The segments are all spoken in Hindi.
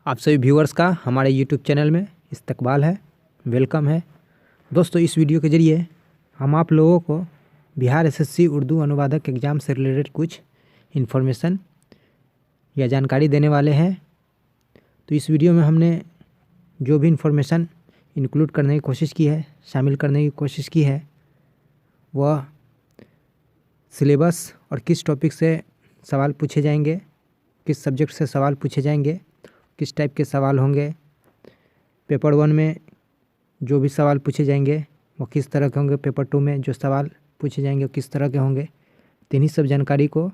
आप सभी व्यूअर्स का हमारे यूट्यूब चैनल में इस्तकबाल है, वेलकम है। दोस्तों, इस वीडियो के ज़रिए हम आप लोगों को बिहार एसएससी उर्दू अनुवादक एग्ज़ाम से रिलेटेड कुछ इन्फॉर्मेशन या जानकारी देने वाले हैं। तो इस वीडियो में हमने जो भी इन्फॉर्मेशन इंक्लूड करने की कोशिश की है, शामिल करने की कोशिश की है, वह सिलेबस और किस टॉपिक से सवाल पूछे जाएंगे, किस सब्जेक्ट से सवाल पूछे जाएंगे, किस टाइप के सवाल होंगे, पेपर 1 में जो भी सवाल पूछे जाएंगे वो किस तरह के होंगे, पेपर 2 में जो सवाल पूछे जाएंगे वो किस तरह के होंगे। तो इन्हीं सब जानकारी को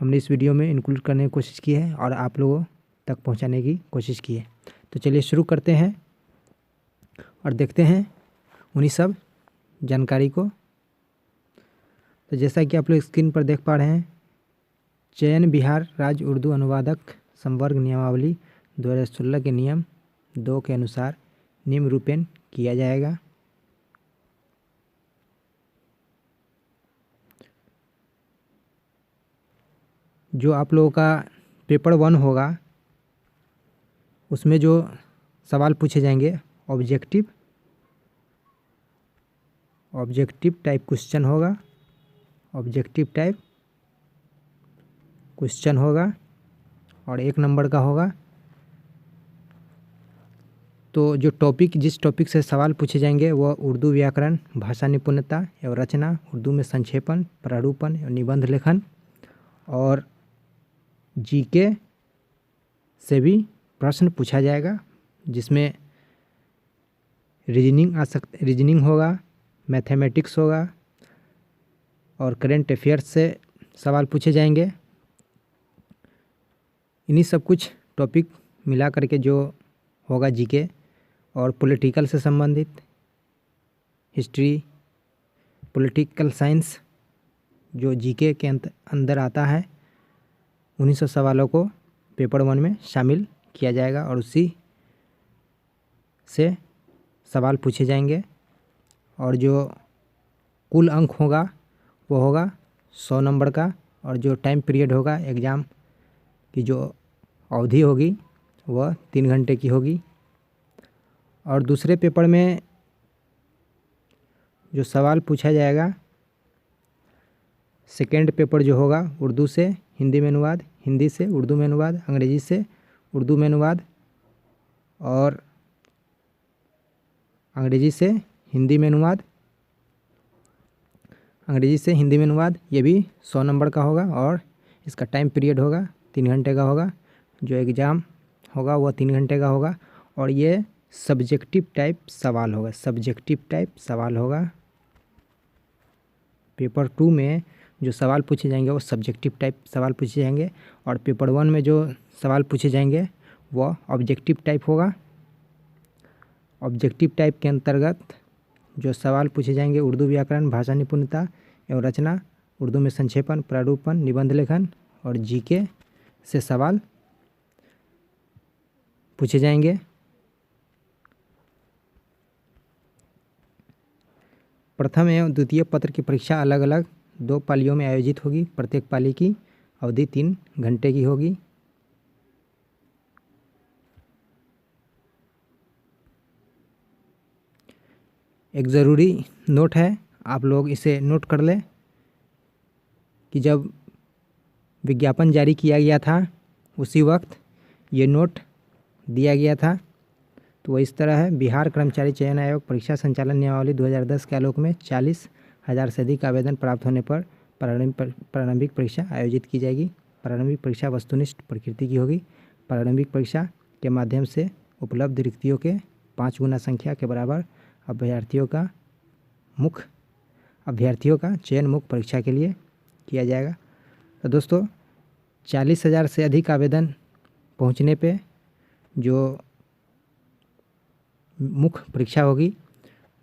हमने इस वीडियो में इंक्लूड करने की कोशिश की है और आप लोगों तक पहुंचाने की कोशिश की है। तो चलिए शुरू करते हैं और देखते हैं उन्हीं सब जानकारी को। तो जैसा कि आप लोग स्क्रीन पर देख पा रहे हैं, चयन बिहार राज्य उर्दू अनुवादक संवर्ग नियमावली 2016 के नियम 2 के अनुसार निम्न रूपेण किया जाएगा। जो आप लोगों का पेपर 1 होगा उसमें जो सवाल पूछे जाएंगे ऑब्जेक्टिव टाइप क्वेश्चन होगा, ऑब्जेक्टिव टाइप क्वेश्चन होगा और 1 नंबर का होगा। तो जो टॉपिक जिस टॉपिक से सवाल पूछे जाएंगे वह उर्दू व्याकरण, भाषा निपुणता एवं रचना, उर्दू में संक्षेपण, प्रारूपण एवं निबंध लेखन और जीके से भी प्रश्न पूछा जाएगा, जिसमें रीजनिंग होगा, मैथमेटिक्स होगा और करेंट अफेयर्स से सवाल पूछे जाएंगे। इन्हीं सब कुछ टॉपिक मिला करके जो होगा जीके और पॉलिटिकल से संबंधित, हिस्ट्री, पॉलिटिकल साइंस जो जीके के अंदर आता है, उन्हीं सब सवालों को पेपर 1 में शामिल किया जाएगा और उसी से सवाल पूछे जाएंगे। और जो कुल अंक होगा वो होगा 100 नंबर का और जो टाइम पीरियड होगा एग्ज़ाम की जो अवधि होगी वह 3 घंटे की होगी। और दूसरे पेपर में जो सवाल पूछा जाएगा, सेकेंड पेपर जो होगा उर्दू से हिंदी में अनुवाद, हिंदी से उर्दू में अनुवाद, अंग्रेजी से उर्दू में अनुवाद और अंग्रेजी से हिंदी में अनुवाद, ये भी 100 नंबर का होगा और इसका टाइम पीरियड होगा 3 घंटे का होगा। जो एग्ज़ाम होगा वह 3 घंटे का होगा और ये सब्जेक्टिव टाइप सवाल होगा। पेपर 2 में जो सवाल पूछे जाएंगे वो सब्जेक्टिव टाइप सवाल पूछे जाएंगे और पेपर 1 में जो सवाल पूछे जाएंगे वह ऑब्जेक्टिव टाइप होगा। ऑब्जेक्टिव टाइप के अंतर्गत जो सवाल पूछे जाएंगे उर्दू व्याकरण, भाषा निपुणता एवं रचना, उर्दू में संक्षेपण, प्रारूपण, निबंध लेखन और जीके से सवाल पूछे जाएंगे। प्रथम एवं द्वितीय पत्र की परीक्षा अलग अलग 2 पालियों में आयोजित होगी। प्रत्येक पाली की अवधि 3 घंटे की होगी। एक ज़रूरी नोट है, आप लोग इसे नोट कर लें कि जब विज्ञापन जारी किया गया था उसी वक्त ये नोट दिया गया था। तो वह इस तरह है, बिहार कर्मचारी चयन आयोग परीक्षा संचालन नियमावली 2010 के आलोक में 40,000 से अधिक आवेदन प्राप्त होने पर प्रारंभिक परीक्षा आयोजित की जाएगी। प्रारंभिक परीक्षा वस्तुनिष्ठ प्रकृति की होगी। प्रारंभिक परीक्षा के माध्यम से उपलब्ध रिक्तियों के 5 गुना संख्या के बराबर अभ्यर्थियों का चयन मुख्य परीक्षा के लिए किया जाएगा। तो दोस्तों, 40,000 से अधिक आवेदन पहुंचने पे जो मुख्य परीक्षा होगी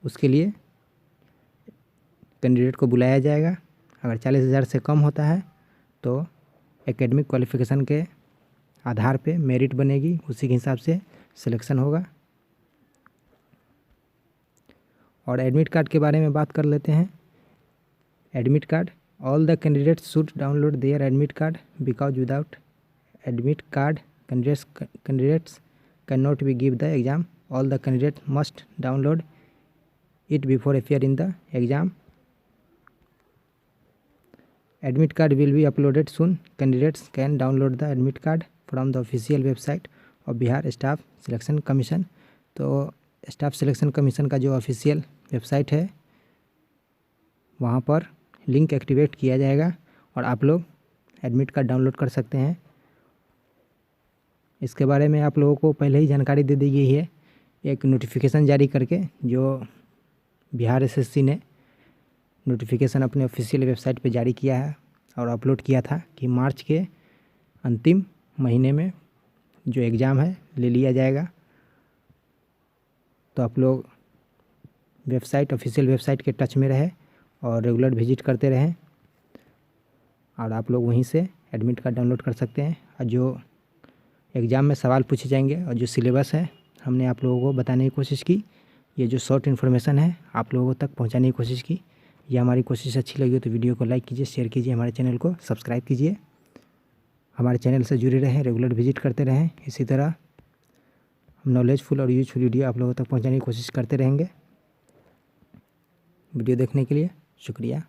उसके लिए कैंडिडेट को बुलाया जाएगा। अगर 40,000 से कम होता है तो एकेडमिक क्वालिफ़िकेशन के आधार पे मेरिट बनेगी, उसी के हिसाब से सिलेक्शन होगा। और एडमिट कार्ड के बारे में बात कर लेते हैं। Admit card, all the candidates should download there admit card because without admit card candidates can not be give the exam, all the candidate must download it before appear in the exam. Admit card will be uploaded soon. Candidates can download the admit card from the official website of Bihar staff selection commission. तो स्टाफ सिलेक्शन कमीशन का जो ऑफिशियल वेबसाइट है वहाँ पर लिंक एक्टिवेट किया जाएगा और आप लोग एडमिट कार्ड डाउनलोड कर सकते हैं। इसके बारे में आप लोगों को पहले ही जानकारी दे दी गई है एक नोटिफिकेशन जारी करके, जो बिहार एसएससी ने नोटिफिकेशन अपने ऑफिशियल वेबसाइट पे जारी किया है और अपलोड किया था कि मार्च के अंतिम महीने में जो एग्ज़ाम है ले लिया जाएगा। तो आप लोग ऑफिशियल वेबसाइट के टच में रहे और रेगुलर विजिट करते रहें और आप लोग वहीं से एडमिट कार्ड डाउनलोड कर सकते हैं। और जो एग्ज़ाम में सवाल पूछे जाएंगे और जो सिलेबस है हमने आप लोगों को बताने की कोशिश की। ये जो शॉर्ट इन्फॉर्मेशन है आप लोगों तक पहुंचाने की कोशिश की। ये हमारी कोशिश अच्छी लगी हो तो वीडियो को लाइक कीजिए, शेयर कीजिए, हमारे चैनल को सब्सक्राइब कीजिए, हमारे चैनल से जुड़े रहें, रेगुलर विजिट करते रहें। इसी तरह हम नॉलेजफुल और यूजफुल वीडियो आप लोगों तक पहुंचाने की कोशिश करते रहेंगे। वीडियो देखने के लिए शुक्रिया।